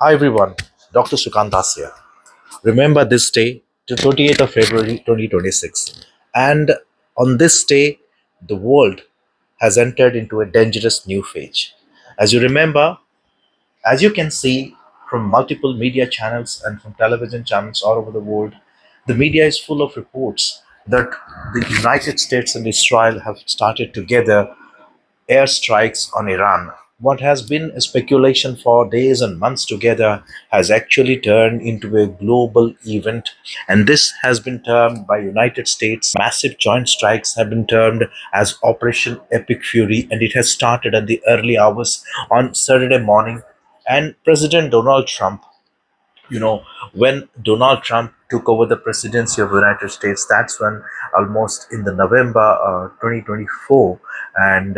Hi everyone, Dr. Sukantas here. Remember this day, the 28th of February 2026. And on this day, the world has entered into a dangerous new phase. As you remember, as you can see from multiple media channels and from television channels all over the world, the media is full of reports that the United States and Israel have started together airstrikes on Iran. What has been a speculation for days and months together has actually turned into a global event, and this has been termed by United States. Massive joint strikes have been termed as Operation Epic Fury, and it has started at the early hours on Saturday morning. And President Donald Trump, you know, when Donald Trump took over the presidency of the United States, that's when almost in the November 2024, and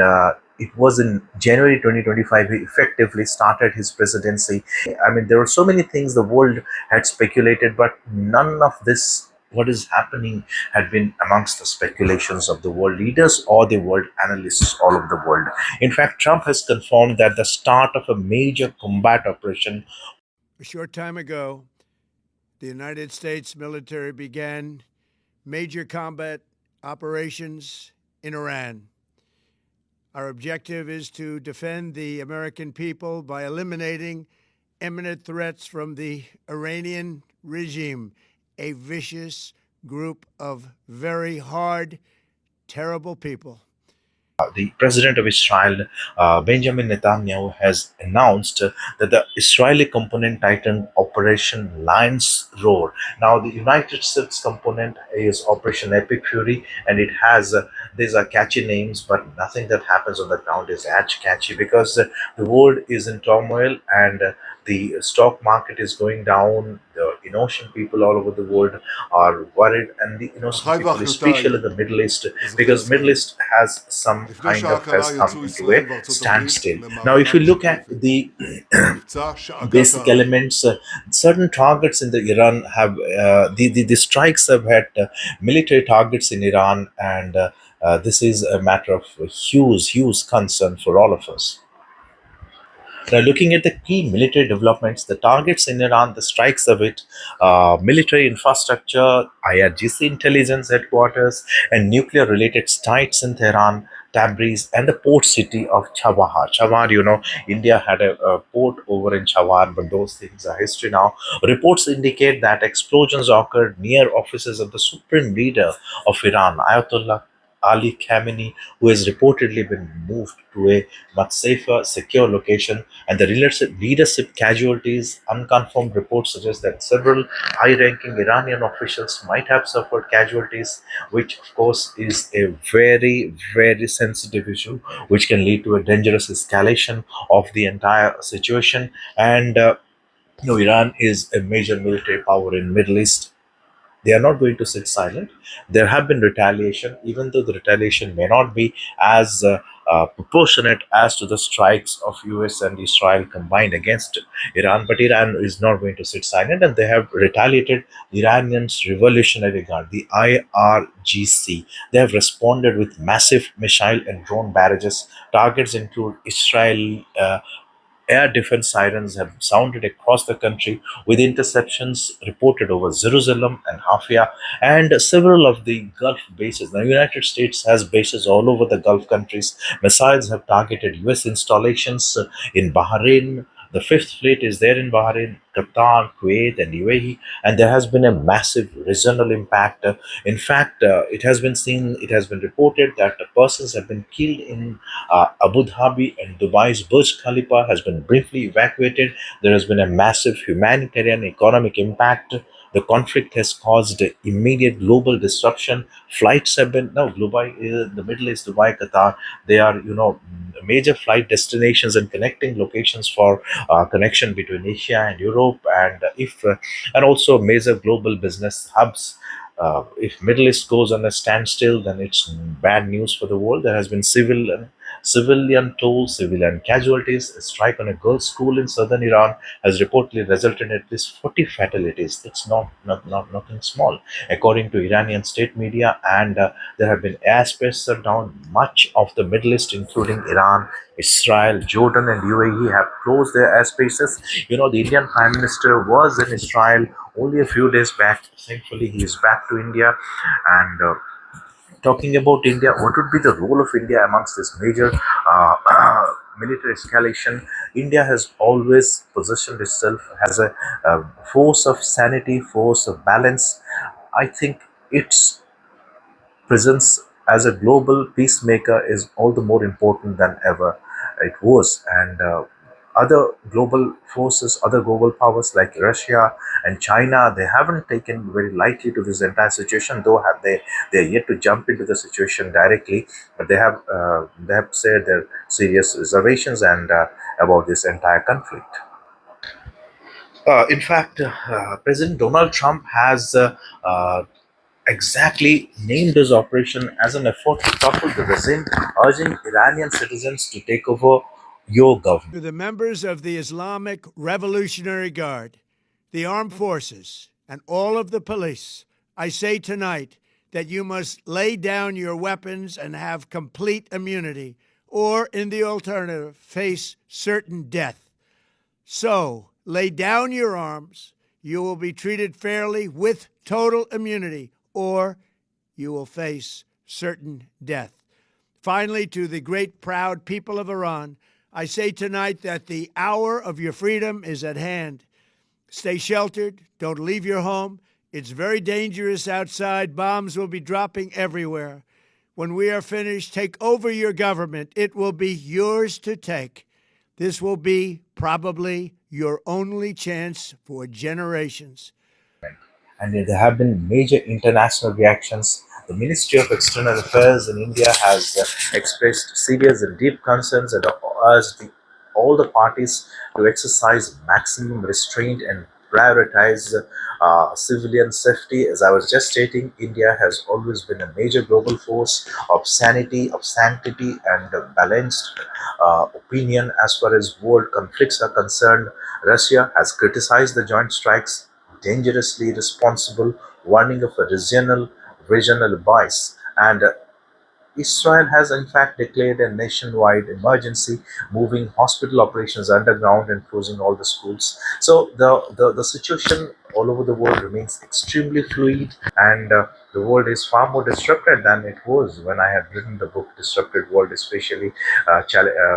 it was in January 2025 he effectively started his presidency. I mean, there were so many things the world had speculated, but none of this what is happening had been amongst the speculations of the world leaders or the world analysts all over the world. In fact, Trump has confirmed that the start of a major combat operation. A short time ago, the United States military began major combat operations in Iran. Our objective is to defend the American people by eliminating imminent threats from the Iranian regime, a vicious group of very hard, terrible people. The president of Israel, Benjamin Netanyahu, has announced that the Israeli component titled Operation Lion's Roar. Now, the United States component is Operation Epic Fury, and it has these are catchy names, but nothing that happens on the ground is as catchy because the world is in turmoil and the stock market is going down. The innocent people all over the world are worried, and the innocent אחיי people, especially ואחיותיי, in the Middle East, אזרחי because Middle ישראל. East has some לפני kind שעה of has קלה come יצאו into a ישראל וארצות הברית standstill. Now, if למערכה you look at משותפת. the מבצע שאגת basic ההרים. elements, certain targets in the Iran have the strikes have had military targets in Iran, and this is a matter of huge concern for all of us. Now, looking at the key military developments, the targets in Iran, the strikes of it, military infrastructure, IRGC intelligence headquarters, and nuclear related sites in Tehran, Tabriz, and the port city of Chabahar. Chabahar, India had a port over in Chabahar, but those things are history now. Reports indicate that explosions occurred near offices of the supreme leader of Iran, Ayatollah Ali Khamenei, who has reportedly been moved to a much safer, secure location. And the leadership casualties, unconfirmed reports suggest that several high ranking Iranian officials might have suffered casualties, which, of course, is a very sensitive issue, which can lead to a dangerous escalation of the entire situation. And Iran is a major military power in Middle East. They are not going to sit silent. There have been retaliation, even though the retaliation may not be as proportionate as to the strikes of US and Israel combined against Iran. But Iran is not going to sit silent, and they have retaliated. The Iranians Revolutionary Guard, the IRGC, they have responded with massive missile and drone barrages. Targets include Israel. Air defense sirens have sounded across the country, with interceptions reported over Jerusalem and Haifa and several of the Gulf bases. The United States has bases all over the Gulf countries. Missiles have targeted US installations in Bahrain. The Fifth Fleet is there in Bahrain, Qatar, Kuwait, and UAE, and there has been a massive regional impact. In fact, it has been reported that persons have been killed in Abu Dhabi, and Dubai's Burj Khalifa has been briefly evacuated. There has been a massive humanitarian economic impact. The conflict has caused immediate global disruption. Flights have been now Dubai, the Middle East, Dubai, Qatar. They are major flight destinations and connecting locations for connection between Asia and Europe, and if and also major global business hubs. If Middle East goes on a standstill, then it's bad news for the world. There has been civilian toll, civilian casualties. A strike on a girls' school in southern Iran has reportedly resulted in at least 40 fatalities. That's not nothing small, according to Iranian state media. And there have been airspace shut down. Much of the Middle East, including Iran, Israel, Jordan, and UAE, have closed their airspaces. The Indian Prime Minister was in Israel only a few days back. Thankfully, he is back to India. And talking about India, what would be the role of India amongst this major military escalation? India has always positioned itself as a force of sanity, force of balance. I think its presence as a global peacemaker is all the more important than ever it was. And other global forces, other global powers like Russia and China, they haven't taken very lightly to this entire situation, though have they are yet to jump into the situation directly, but they have said their serious reservations and about this entire conflict. In fact, President Donald Trump has exactly named this operation as an effort to topple the regime, urging Iranian citizens to take over your To government. the members of the Islamic Revolutionary Guard, the armed forces, and all of the police, I say tonight that you must lay down your weapons and have complete immunity, or, in the alternative, face certain death. So, lay down your arms. You will be treated fairly with total immunity, or you will face certain death. Finally, to the great proud people of Iran, I say tonight that the hour of your freedom is at hand. Stay sheltered. Don't leave your home. It's very dangerous outside. Bombs will be dropping everywhere. When we are finished, take over your government. It will be yours to take. This will be probably your only chance for generations. And there have been major international reactions. The Ministry of External Affairs in India has expressed serious and deep concerns and urged all the parties to exercise maximum restraint and prioritize civilian safety. As I was just stating, India has always been a major global force of sanity, of sanctity, and balanced opinion as far as world conflicts are concerned. Russia has criticized the joint strikes dangerously responsible, warning of a regional bias. And Israel has in fact declared a nationwide emergency, moving hospital operations underground and closing all the schools. So the situation all over the world remains extremely fluid, and the world is far more disrupted than it was when I had written the book Disrupted World, especially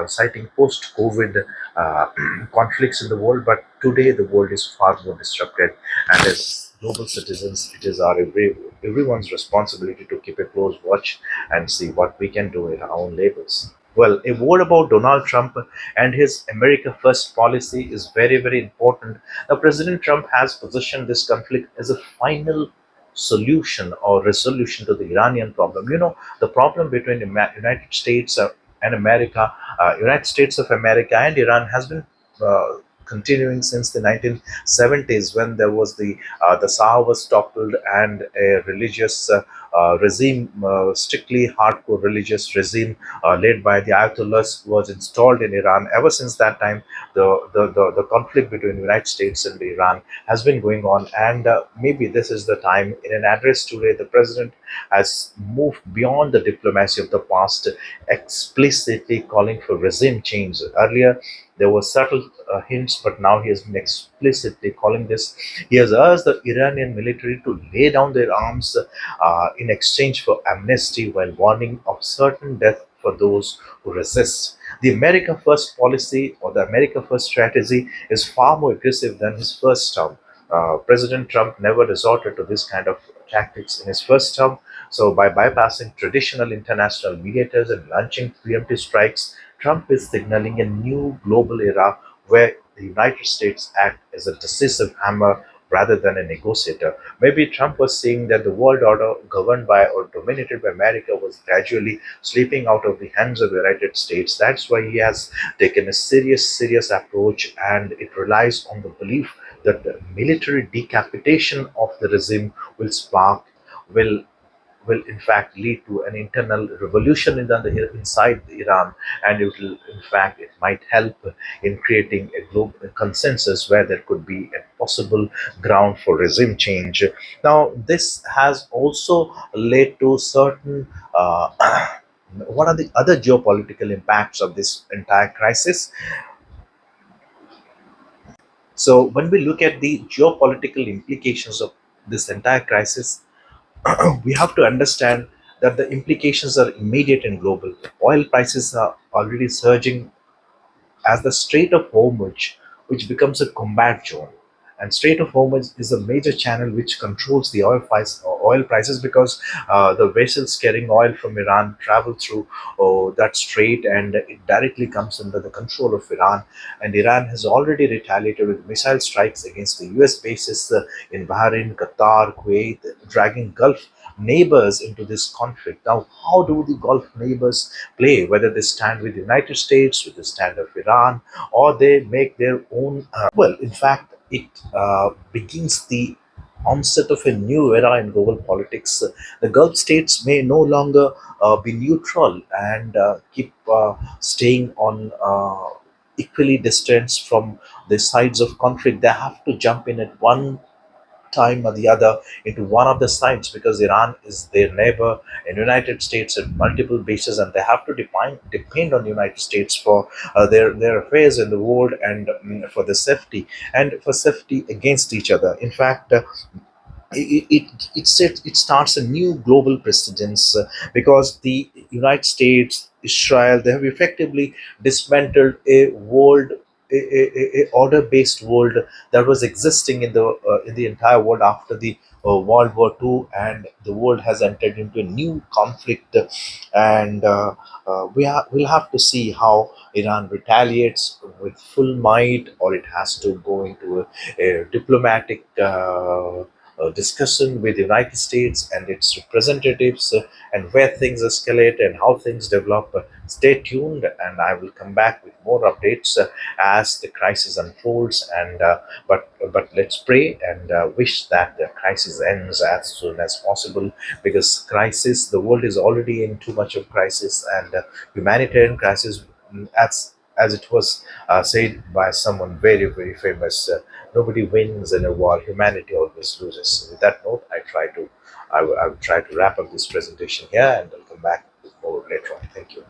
citing post-COVID uh, conflicts in the world. But today the world is far more disrupted, and as global citizens, it is everyone's responsibility to keep a close watch and see what we can do at our own labels. Well, a word about Donald Trump and his America First policy is very, very important. Now, President Trump has positioned this conflict as a final solution or resolution to the Iranian problem. The problem between the United States and America, United States of America and Iran has been uh, continuing since the 1970s, when there was the Shah was toppled and a religious regime, strictly hardcore religious regime led by the Ayatollahs, was installed in Iran. Ever since that time, the conflict between the United States and Iran has been going on, and maybe this is the time. In an address today, the president has moved beyond the diplomacy of the past, explicitly calling for regime change. Earlier, there were subtle hints, but now he has been explicitly calling this. He has urged the Iranian military to lay down their arms in exchange for amnesty, while warning of certain death for those who resist. The America First policy, or the America First strategy, is far more aggressive than his first term. President Trump never resorted to this kind of tactics in his first term. So, by bypassing traditional international mediators and launching preemptive strikes, Trump is signaling a new global era where the United States act as a decisive hammer rather than a negotiator. Maybe Trump was seeing that the world order governed by or dominated by America was gradually slipping out of the hands of the United States. That's why he has taken a serious approach, and it relies on the belief that the military decapitation of the regime will spark, will will in fact lead to an internal revolution inside Iran, and it will, in fact, it might help in creating a global consensus where there could be a possible ground for regime change. Now, this has also led to certain. What are the other geopolitical impacts of this entire crisis? So, when we look at the geopolitical implications of this entire crisis, we have to understand that the implications are immediate and global. Oil prices are already surging as the Strait of Hormuz, which becomes a combat zone. And Strait of Hormuz is a major channel which controls the oil prices because the vessels carrying oil from Iran travel through that strait, and it directly comes under the control of Iran. And Iran has already retaliated with missile strikes against the US bases in Bahrain, Qatar, Kuwait, dragging Gulf neighbors into this conflict. Now, how do the Gulf neighbors play, whether they stand with the United States, with the stand of Iran, or they make their own? Well, in fact, it begins the onset of a new era in global politics. The Gulf states may no longer be neutral and keep staying on equally distanced from the sides of conflict. They have to jump in at one time or the other into one of the sides because Iran is their neighbor and United States at multiple bases, and they have to depend on United States for their affairs in the world, and for the safety and for safety against each other. In fact, it starts a new global precedence because the United States, Israel, they have effectively dismantled a world, a order-based world that was existing in the entire world after the World War II, and the world has entered into a new conflict, and we'll have to see how Iran retaliates with full might, or it has to go into a diplomatic discussion with the United States and its representatives, and where things escalate and how things develop. Stay tuned, and I will come back with more updates as the crisis unfolds. And but let's pray and wish that the crisis ends as soon as possible, because the world is already in too much of crisis, and humanitarian crisis, as it was said by someone very, very famous. Nobody wins in a war. Humanity always loses. So with that note, I will try to wrap up this presentation here, and I'll come back with more later on. Thank you.